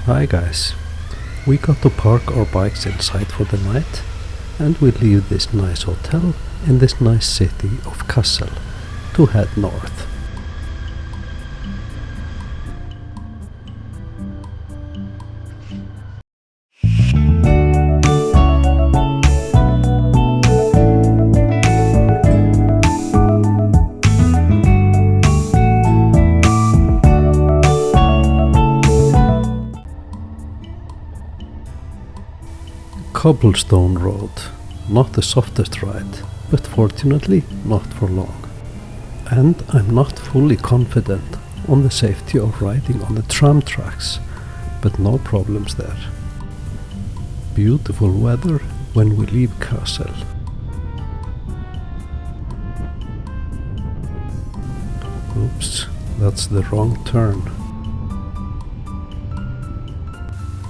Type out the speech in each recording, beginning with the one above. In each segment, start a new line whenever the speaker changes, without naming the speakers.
Hi guys, we got to park our bikes inside for the night and we leave this nice hotel in this nice city of Kassel to head north. Cobblestone road, not the softest ride, but fortunately not for long. And I'm not fully confident on the safety of riding on the tram tracks, but no problems there. Beautiful weather when we leave Kassel. Oops, that's the wrong turn.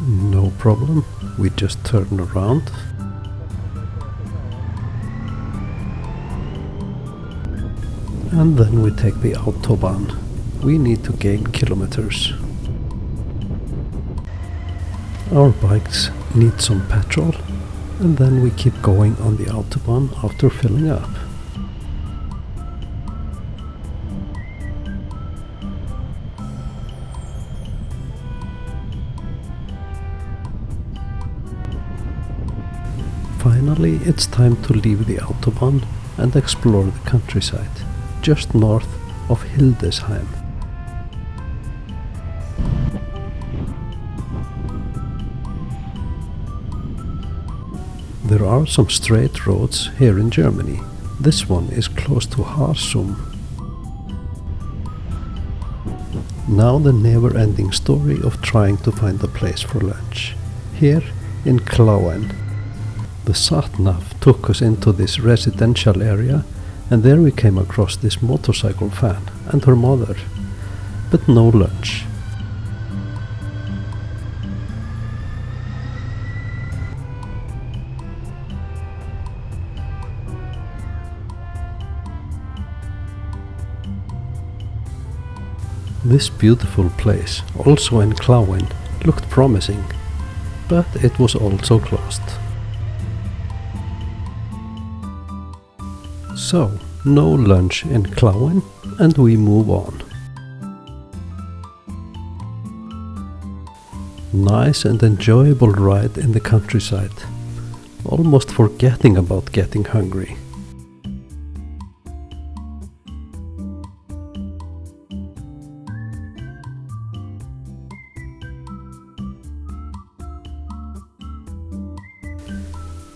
No problem, we just turn around. And then we take the autobahn. We need to gain kilometers. Our bikes need some petrol, and then we keep going on the autobahn after filling up. Finally, it's time to leave the autobahn and explore the countryside, just north of Hildesheim. There are some straight roads here in Germany. This one is close to Harsum. Now the never-ending story of trying to find a place for lunch. Here in Klauen. The sat-nav took us into this residential area, and there we came across this motorcycle fan and her mother, but no lunch. This beautiful place, also in Klauen, looked promising, but it was also closed. So, no lunch in Klauen, and we move on. Nice and enjoyable ride in the countryside, almost forgetting about getting hungry.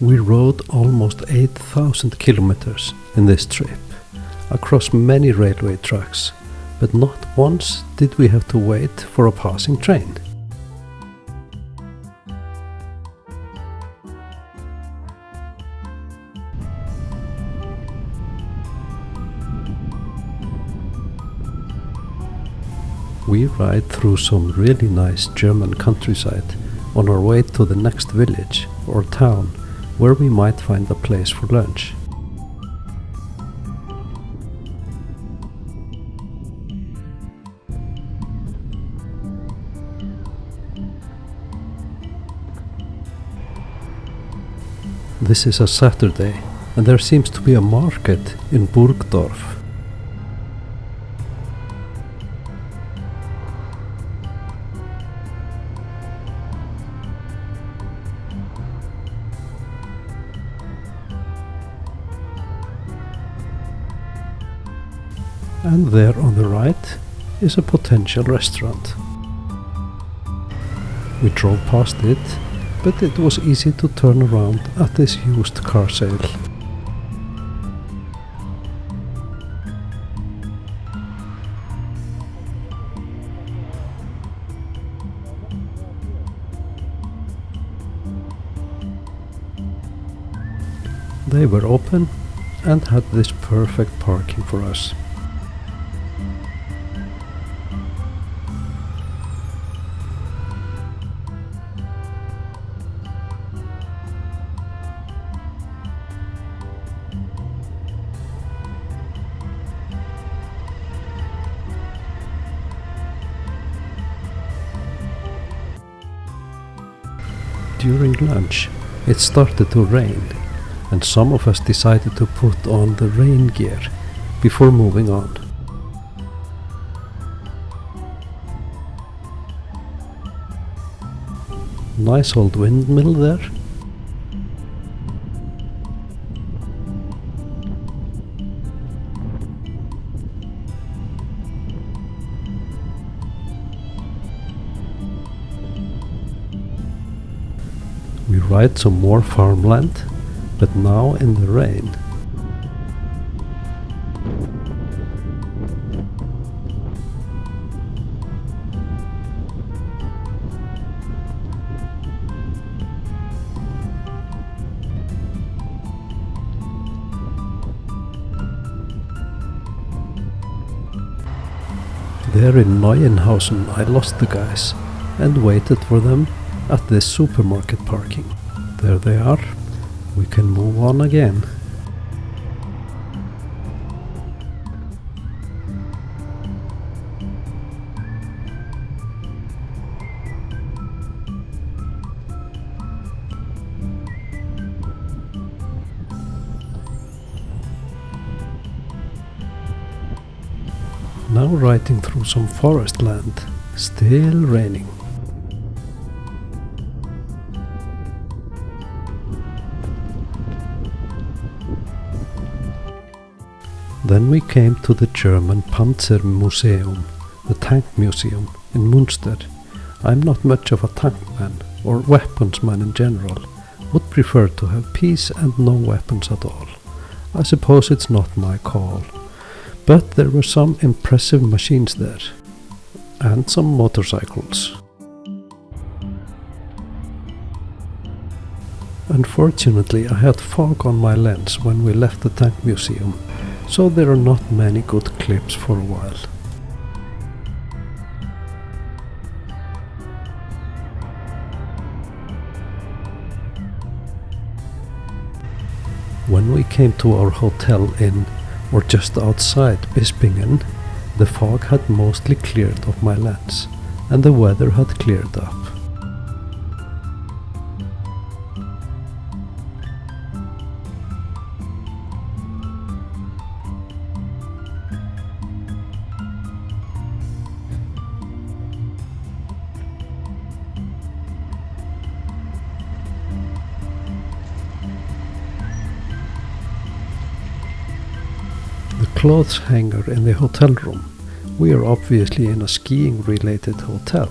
We rode almost 8,000 kilometers in this trip, across many railway tracks, but not once did we have to wait for a passing train. We ride through some really nice German countryside on our way to the next village or town where we might find a place for lunch. This is a Saturday, and there seems to be a market in Burgdorf. And there on the right is a potential restaurant. We drove past it, but it was easy to turn around at this used car sale. They were open and had this perfect parking for us. during lunch it started to rain, and some of us decided to put on the rain gear before moving on. Nice old windmill there. We ride some more farmland, but now in the rain. There in Neuenhausen I lost the guys and waited for them at this supermarket parking. There they are. We can move on again. Now riding through some forest land, still raining. Then we came to the German Panzer Museum, the tank museum in Münster. I'm not much of a tank man or weapons man in general, would prefer to have peace and no weapons at all. I suppose it's not my call. But there were some impressive machines there, and some motorcycles. Unfortunately, I had fog on my lens when we left the tank museum, so there are not many good clips for a while. When we came to our hotel in or just outside Bispingen, the fog had mostly cleared of my lens, and the weather had cleared up. Clothes hanger in the hotel room. We are obviously in a skiing related hotel,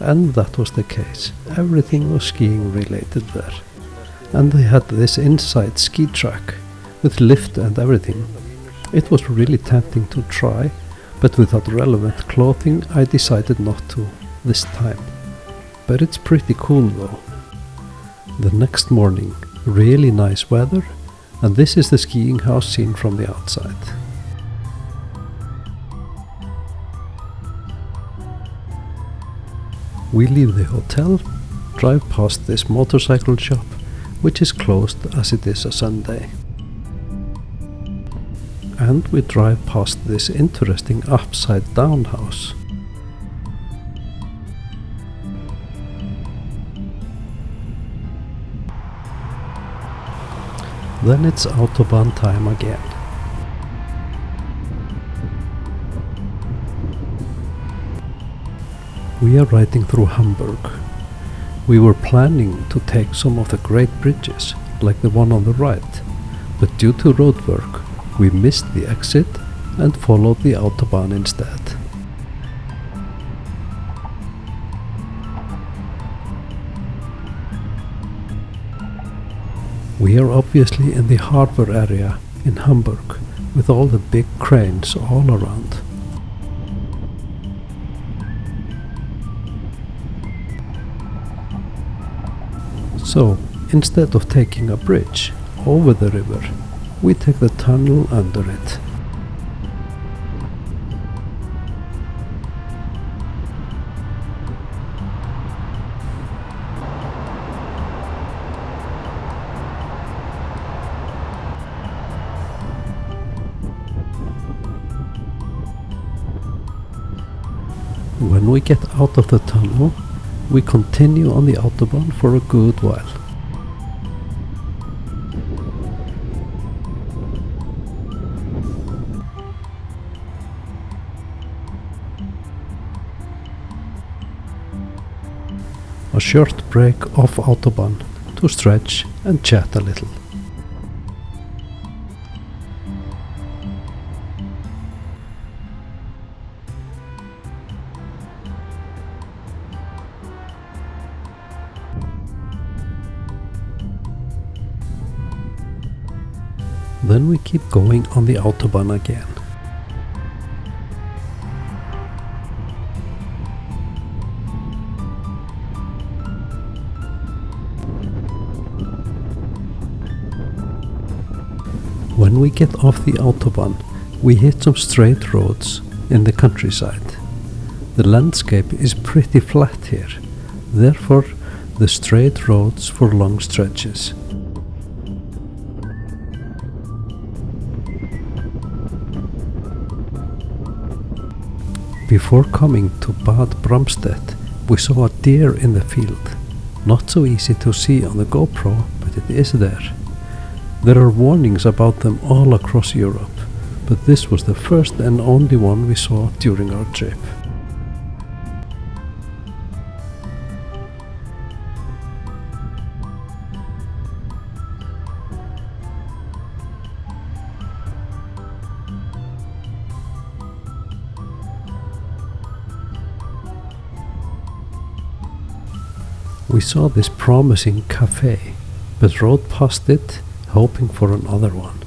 and that was the case. Everything was skiing related there, and they had this inside ski track with lift and everything. It was really tempting to try, but without relevant clothing I decided not to this time. But it's pretty cool though. The next morning, really nice weather, and this is the skiing house seen from the outside. We leave the hotel, drive past this motorcycle shop, which is closed as it is a Sunday. And we drive past this interesting upside down house. Then it's Autobahn time again. We are riding through Hamburg. We were planning to take some of the great bridges, like the one on the right, but due to roadwork, we missed the exit and followed the Autobahn instead. We are obviously in the harbor area in Hamburg, with all the big cranes all around. So, instead of taking a bridge over the river, we take the tunnel under it. When we get out of the tunnel, we continue on the Autobahn for a good while. A short break off Autobahn to stretch and chat a little. Then we keep going on the Autobahn again. When we get off the Autobahn, we hit some straight roads in the countryside. The landscape is pretty flat here, therefore the straight roads for long stretches. Before coming to Bad Bramstedt, we saw a deer in the field. Not so easy to see on the GoPro, but it is there. There are warnings about them all across Europe, but this was the first and only one we saw during our trip. We saw this promising cafe, but rode past it, hoping for another one.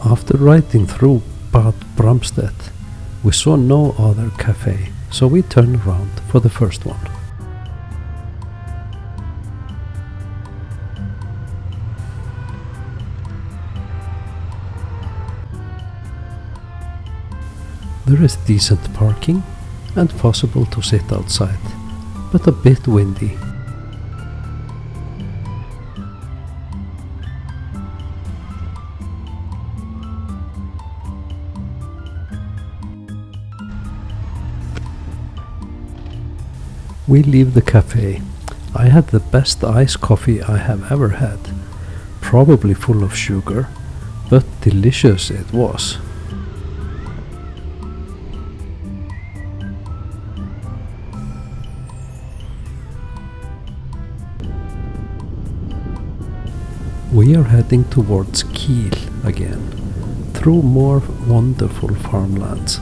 After riding through Bad Bramstedt, we saw no other cafe, so we turned around for the first one. There is decent parking and possible to sit outside, but a bit windy. We leave the cafe. I had the best iced coffee I have ever had, probably full of sugar, but delicious it was. We are heading towards Kiel again, through more wonderful farmlands.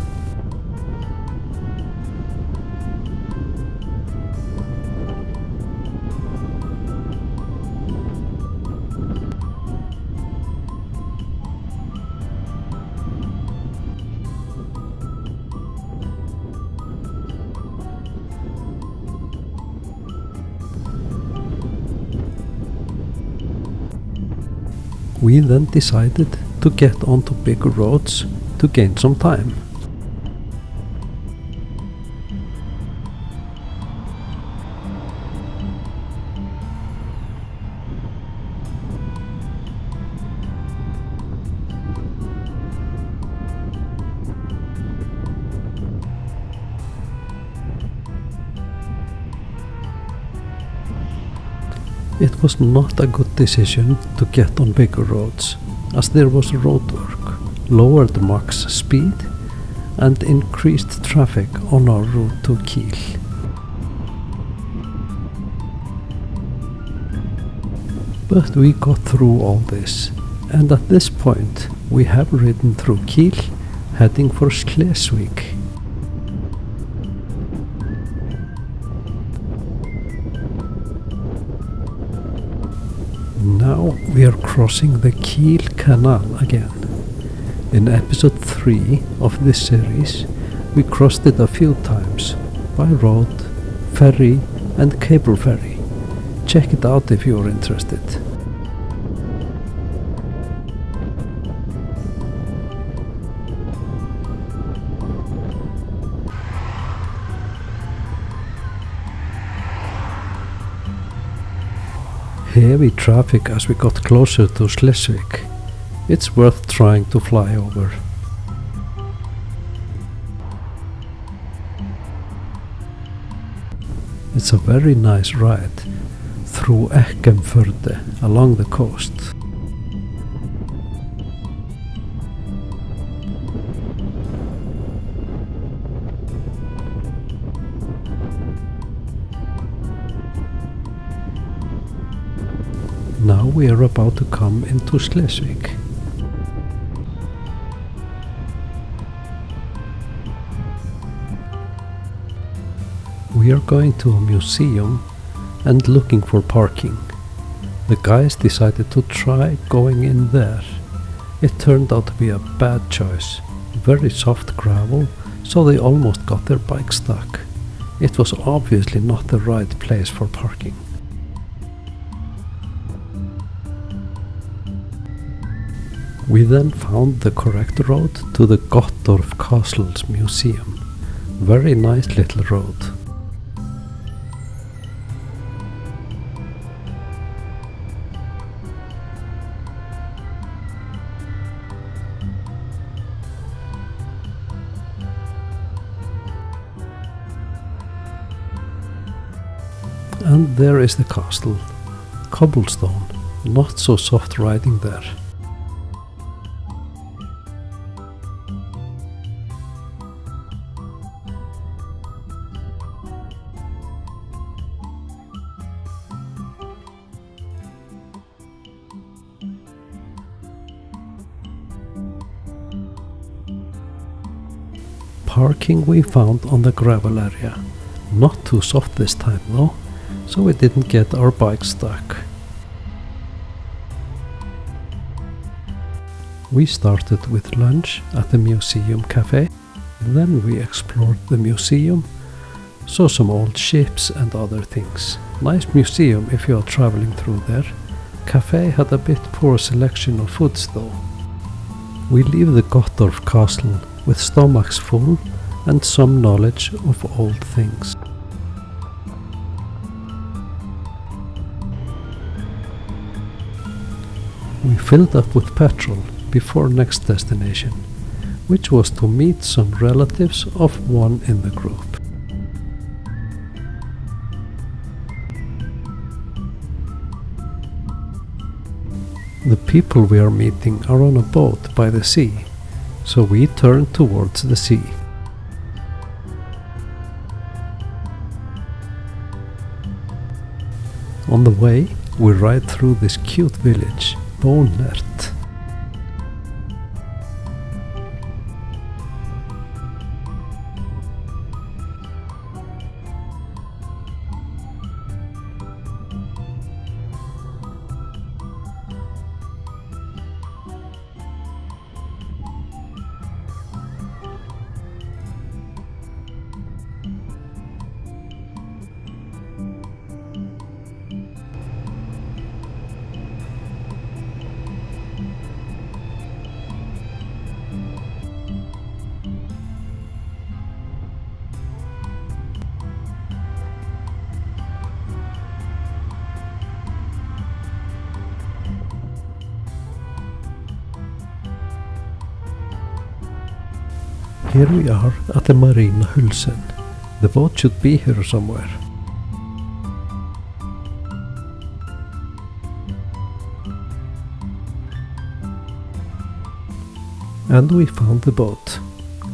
We then decided to get onto bigger roads to gain some time. It was not a good decision to get on bigger roads, as there was roadwork, lowered max speed and increased traffic on our route to Kiel. But we got through all this, and at this point we have ridden through Kiel, heading for Schleswig. Now we are crossing the Kiel Canal again. In episode 3 of this series, we crossed it a few times, by road, ferry and cable ferry. Check it out if you are interested. heavy traffic as we got closer to Schleswig. It's worth trying to fly over. It's a very nice ride through Ekkenfjörde along the coast. Now we are about to come into Schleswig. We are going to a museum and looking for parking. The guys decided to try going in there. It turned out to be a bad choice. Very soft gravel, so they almost got their bike stuck. It was obviously not the right place for parking. We then found the correct road to the Gottorp Castle's museum. Very nice little road. And there is the castle. Cobblestone, not so soft riding there. Parking we found on the gravel area. Not too soft this time though, so we didn't get our bike stuck. We started with lunch at the museum cafe, then we explored the museum, saw some old ships and other things. Nice museum if you are traveling through there. Cafe had a bit poor selection of foods though. We leave the Gottorp Castle with stomachs full and some knowledge of old things. We filled up with petrol before next destination, which was to meet some relatives of one in the group. The people we are meeting are on a boat by the sea, so we turn towards the sea. On the way, we ride through this cute village, Bonert. Here we are at the Marina Hulsen. The boat should be here somewhere. And we found the boat.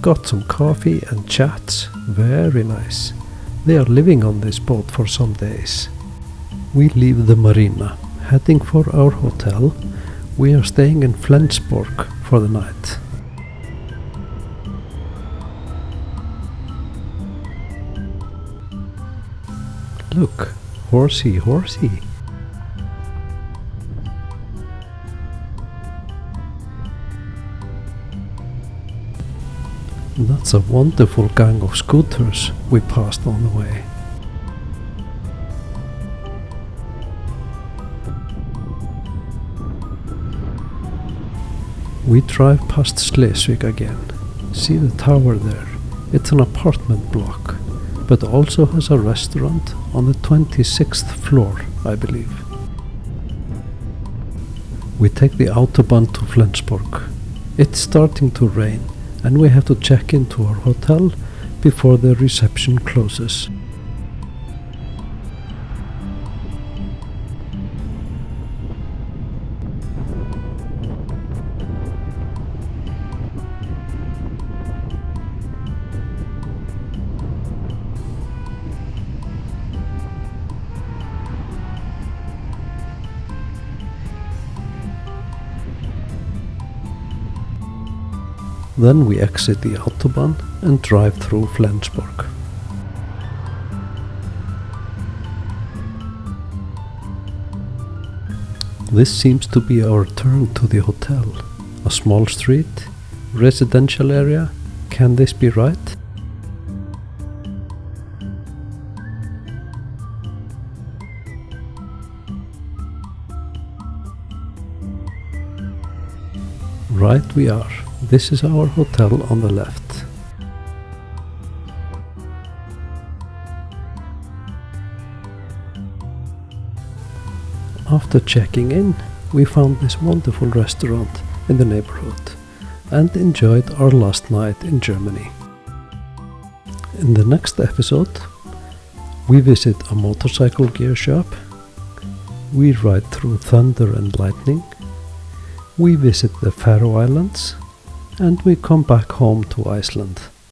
Got some coffee and chats. Very nice. They are living on this boat for some days. We leave the marina, heading for our hotel. We are staying in Flensborg for the night. Look, horsey, horsey. That's a wonderful gang of scooters we passed on the way. We drive past Schleswig again. See the tower there? It's an apartment block, but also has a restaurant on the 26th floor, I believe. We take the Autobahn to Flensborg. It's starting to rain and we have to check into our hotel before the reception closes. Then we exit the Autobahn and drive through Flensborg. This seems to be our turn to the hotel. A small street, residential area. Can this be right? Right we are. This is our hotel on the left. After checking in, we found this wonderful restaurant in the neighborhood and enjoyed our last night in Germany. In the next episode, we visit a motorcycle gear shop, we ride through thunder and lightning, we visit the Faroe Islands, and we come back home to Iceland.